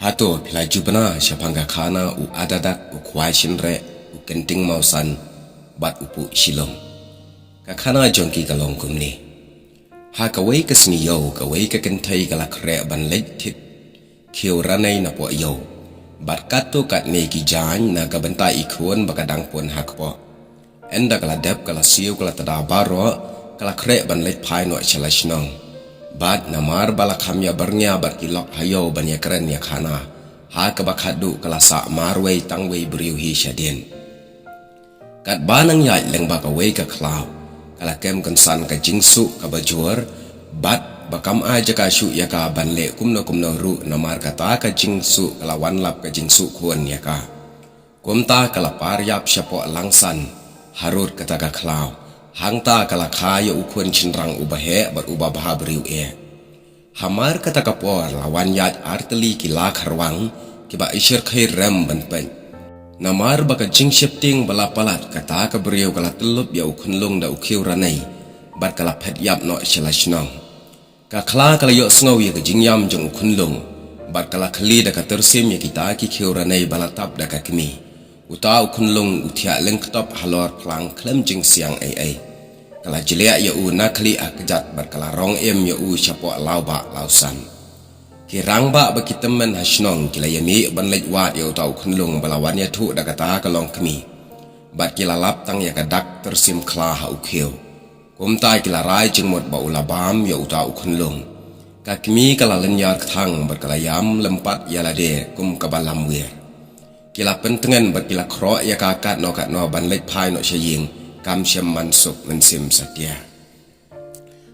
Hato pila jubna syapangga khana u adadak u kwai shinre u kenting mausan bat upu shilong. Ka khana jongki kalong kumni. Ha kawai kasni yo kawai ka kentai kala kre ban lej tit. Kiu ranai na po yo. Bat kato kat ne ki jan na ka bentai ikhuan bakadang pun hakpo. Enda kala dep kala siu kala tada baro kala kre ban lej pai no chalashnong. Bat namar balakam ya bernya bat kilok hayo ban ya keren ya khana. Ha kabakadu kala sa marway tangway beriu hi syadin. Kat banang yai leng bakaway ka klaw. Kala kem konsan ka jingsu ka bajuar. Bat bakam aja ka syu ya ka ban le kumno ru namar kata ka jingsu kala wanlap ka jingsu kuan ya ka. Kumta kala paryap syapo langsan. Harut kata ka klaw. Hangta kala kaya ukuan cinrang ubahe bar ubabaha beriu Hamar kata kapor lawan yat arteli kila karwang kiba isyir khay rem banpen. Namar baka jing shifting balapalat kata ka beriu kala telup ya ukunlung da ukiw ranay bat kala pet yap no isyalashnong. Ka kala kala yok sengaw ya ka jingyam jong ukunlung bat kala kali da ka tersim ya kita ki kiw ranay balatap da ka kimi. Uta ukunlung utia lengktop halor plang klem jing siang ay. Kala jeliak ya u nakli akejat berkala rong ya u syapo lau ba lausan. Kirang ba bagi temen hasnong kila yami ban lej wat ya utau kunlung balawan ya tu da kata kalong kemi. Bat kila lap tang ya kadak tersim kla ha ukiu. Kumtai kila rai jing mot ba ulabam ya utau kunlung. Ka kemi kala lenyar ketang berkala yam lempat ya lade kum kabalam wir. Kila pentengan bat kila krok ya kakat no ban lej pai no syaying. Kam syam mansuk mensim satya.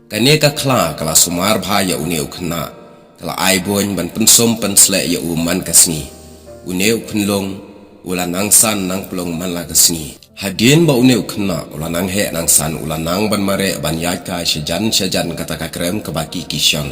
Kane ka kla kala sumar bhaya uneu khna kala aiboin ban pensum pensle ya uman kasni uneu khunlong ula nangsan nang plong man la kasni hadin ba uneu khna ula nang he nangsan ula nang ban mare ban yaka shajan kata ka krem ka baki kisyang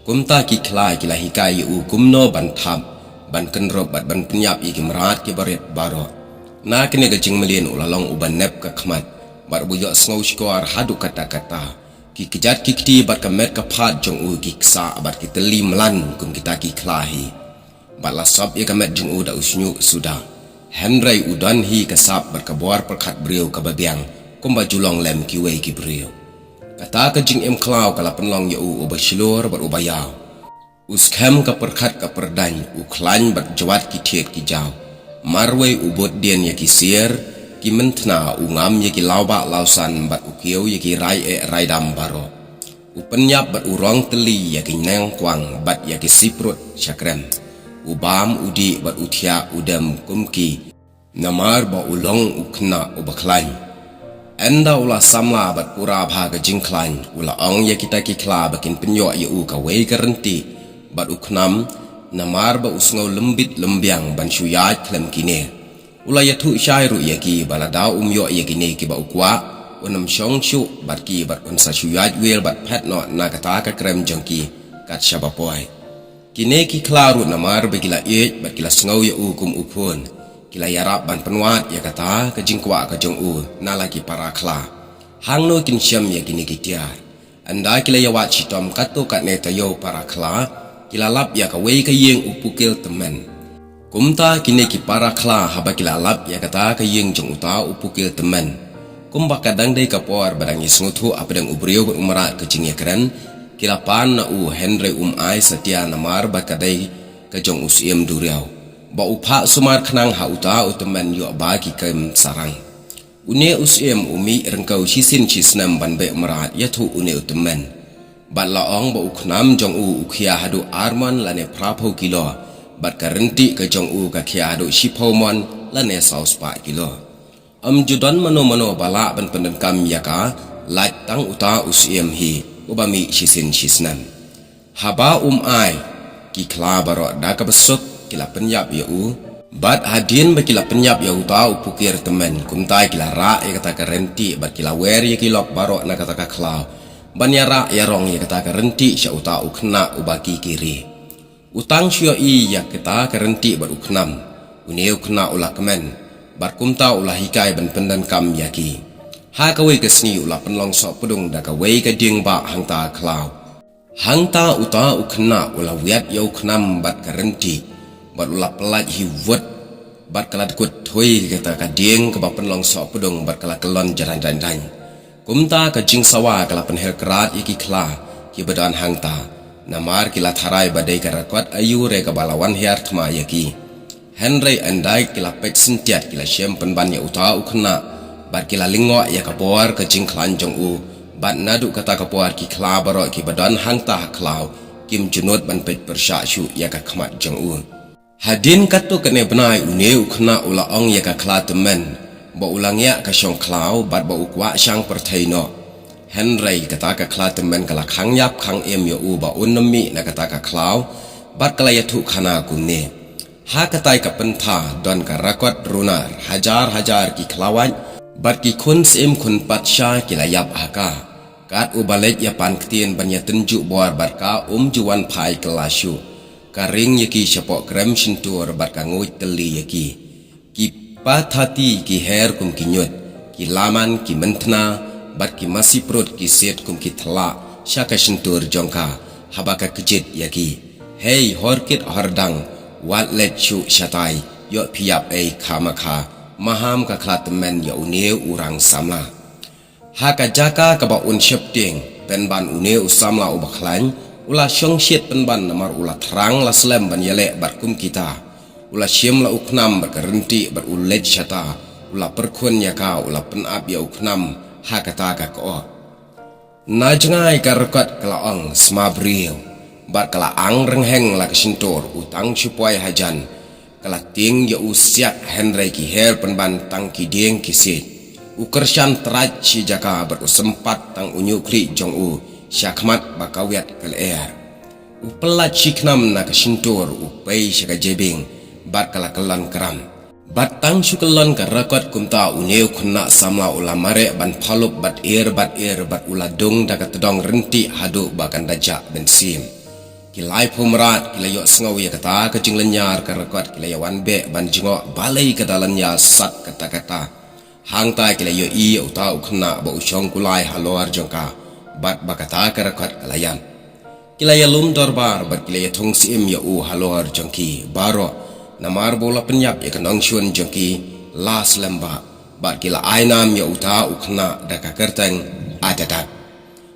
kumta ki kla kila hikai u kumno ban thap ban kenrop bat ban penyap i kimrat ki baret baro. Na kini gajing melien ulalong uban nep ka khmat bar buyok sngau skor hadu kata-kata ki kejat ki kti bar ka met ka phat jong u ki ksa bar ki teli melan kum kita ki klahi bar la sab ye ka met jong u da usnyu suda henry udan hi ka sap bar ka bor perkhat brio ka babiang kum ba julong lem ki wei ki brio kata ka jing em klaw kala penlong ye u ubashilor bar ubayaw uskem ka perkhat ka perdan u klan bar jawat ki thiet ki jaw marway ubot dian ya ki sier ki mentna ungam ya ki lauba lausan bat ukiau ya ki rai dam baro upenyap bat urong teli ya ki neng kwang bat ya ki siprut syakrem ubam udi bat utia udam kumki namar ba ulong ukna ubaklan enda ula samla bat pura bha ka jingklan ula ong ya kita ki kla bakin penyo ya u ka wei garanti bat uknam namar ba usngau lembit lembiang ban syuyat klem kine ulaya thu syairu yaki balada umyo yakine ki ba ukwa unam syong syu bat ki bat unsa syuyat wel bat phat no na kata ka krem jongki kat syabapoy kine ki klaru namar ba kila bat kila sngau ya ukum upun kila yarap ban penwat ya kata ka jingkwa ka jong u na lagi para kla hangno kin syam yakine ki tiar anda kila yawat chitom kato kat ne tayo para kla kilalap ya ka wei ka yeng upukil temen. Kumta kini ki para kla haba kilalap ya kata ka yeng jong uta upukil temen. Kumba kadang day kapor badang isngutu apadang ubriyo ko umarat ka jing yakren kilapan na u Henry ay satya namar bakaday ka jong usiem duriyaw. Ba upha sumar khnang ha uta utemen yu abaki kem sarang. Une usiem umi rengkau sisin sisnam banbe umarat yatu une utemen. Bat laong ba uknam jong u ukhia hadu arman lane prapo kilo bat karenti ka jong u ka khia hadu shipomon lane sauspa kilo judan mano bala ban pendenkam yaka lait tang uta usiem hi ubami shisin shisnan haba ai ki kla baro da ka besok kila penyap ya u bat hadin ba kila penyap ya uta upukir temen kumtai kila ra ya kata karenti bat kila wer ya kilok baro na kata ka kla banyara ya rong ya kata karenti sya uta ukna ubaki kiri utang syua i ya kata karenti bar uknam uneu kena ulah kemen bar kumta ulah hikai ban pendan kam yaki ha kawai kesni ulah penlong sok pedung da kawai ka ding ba hangta klau hangta uta ukna ulah wiat ya uknam bat karenti bat ulah pelat hiwet bat kala dekut thui kata kadieng ke bapen long sok pedong bat kala kelon jaran dan kumta ka jing sawa kala penhel kerat iki kla ki badan hangta namar kila tharai badai karakot ayu re ka balawan hiar thma yaki Henry andai kila pek sentiat kila shem penban ya uta ukna bat kila lingo ya kapor ka jing klan jong u bat nadu kata kapor ki kla barok ki badan hangta klau kim junut ban pek persya syu ya ka khmat jong u hadin katu kene benai une ukna ula ong ya ka kla temen ba ulang ya ka syong klau bat ba ukwa syang perthaino Henry kata ka kla temen kala khang yap khang em yo u ba unmi na kata ka klau bat kala ya thu khana kumne ha katai ka pentha don ka rakot runar hajar ki khlawan bat ki khun sim khun patsha ki layap haka kat ubalet ya pan ktien ban ya tenju bor bat ka juwan phai kelasyu karing yaki syapok krem sintur bat ka nguit teli yaki ki pathati ki her kum ki nyut ki laman ki mentna bat ki masih perut ki set kum ki thla syaka sintur jongka habaka kejit yaki hey horkit hordang wat let chu syatai yo phiap ei khamaka maham ka khlatemen yo une urang samla haka jaka ka ba un shepting penban une usamla ubakhlain ula syong syet penban namar ula terang la slem ban yele bat kum kita ula syem la uknam berkerenti berulet syata ula perkun ya ka ula penap ya uknam hakata ka ko na jangai ka rekat kalaang smabriu bat kala ang rengheng la kesintor utang supaya hajan kala ting ya usiat Henry ki her penban tang ki deng kisit ukersyan traj si jaka berusempat tang unyu kri jong u syakmat bakawiat kal air upelat siknam na kesintor upay syaka jebing bat kala kelan keram bat tang syukelon ka rakot kumta uneu khna samla ulamare ban phalup bat bat uladung daga tedong renti hadu bakan dajak bensim kilai pumrat kilai yok sengau ya kata kecing lenyar ka rakot kilai wan be ban jingok balai ka dalan ya sat kata-kata hang ta kilai yo i uta ukhna ba usyong kulai halor jongka bat bakata ka rakot kalayan kilai lum dorbar bat kilai thong sim ya u halor jongki baro namar bola penyap ya kanong syun jongki las lembak bat kila ainam ya uta ukhna daka kerteng adadat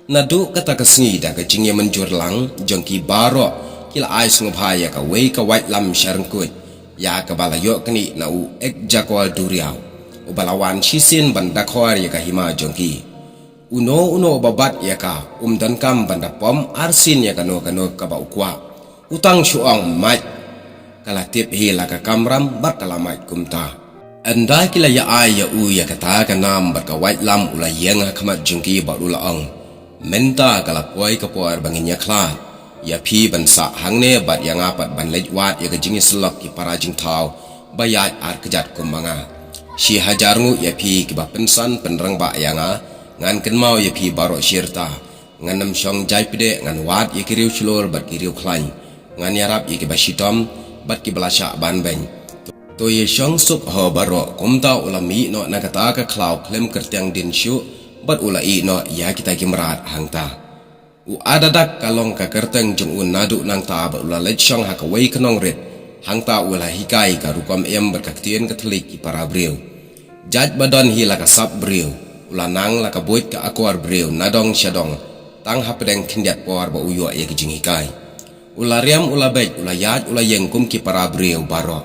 nadu kata kesni da kecingnya menjur lang jongki baro kila ais ngobhaya ka wei ka white lam syarengkut ya ka balayo kni na u ek jakwal duriau u balawan sisin banda khwar ya ka hima jongki uno babat ya ka dan kam banda pom arsin ya kano ka ba ukwa utang syuang mat kala tip hila ka kamram bat kala mat kumta anda kila ya ai ya u ya kata ka nam bat ka white lam ula yang khamat jongki ba ula ong menta kala poi kapuar banginya klan ya pi ban sa hangne bat yang apat ban lejwat ya kejingi selok ki parajing tau bayat ar kejat kumbanga si hajarngu ya pi ki ba pensan penrang ba yanga ngan kenmau ya pi baro syirta ngan nam syong jai pide ngan wat ya kiriu chlor bat kiriu klan ngan yarap ya ki ba shitom bat ki belasya ban ben to ye syong sup ho baro kumta ulami no nakata ka klau klem kertiang din syu bat ulai no ya kita kimrat hangta u adadak kalong ka kerteng jong un nadu nang ta ba ula lechong ha ka wei knong ret hangta ula hikai ka rukom em berkaktien katolik ki para breu jaj badon hi la ka sap breu ula nang la ka boit ka akwar breu nadong syadong tang ha pedeng kindiat por ba uyo ya kijing hikai ula riam ula bej ula yaj ula yeng kum ki para breu baro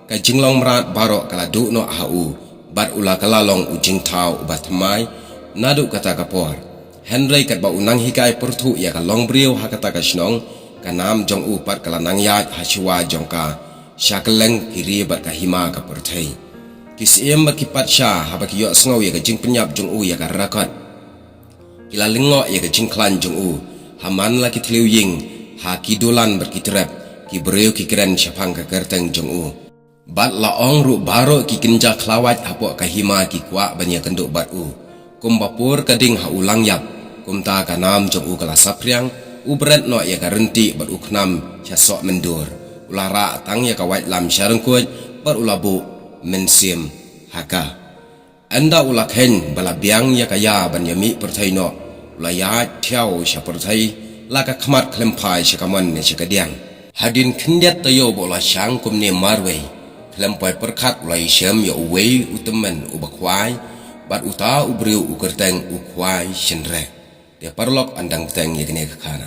ka jinglong merat baro kala du no hau bat ula kalalong ujing tau bat mai nadu kata kapor Henry kat ba unang hikai pertu ya ka long briu ha kata ka snong ka nam jong upat kala nang ya hasiwa jongka syakeleng kiri bat ka hima ka perthai kisiem ba ki patsha ha ba ki yo sngo ya ka jing penyap jong u ya ka rakot kila lingo ya ka jing klan jong u haman la ki tliu ying ha ki dolan ber ki trap ki briu ki kren syapang ka kerteng jong u bat la ong ru baro ki kinja klawat hapok ka hima ki kwa banya kenduk bat u kumbapur kading ha ulang yap kumta kanam jong u kala sapriang ubret no ya garanti bar uknam syasok mendur ulara tang ya ka white lam syarengkut bar ulabu mensim haka anda ulak hen balabiang ya kaya ban yami perthaino ulaya thiau sya perthai la ka khmat klemphai syakamon ne syakadiang Hadin kendiat tayo bola syang kumne marway kelampai perkat ulai syam ya uwei utemen ubakwai bat uta ubriu ukerteng ukwai shenre dia parlok andang teng yekne kana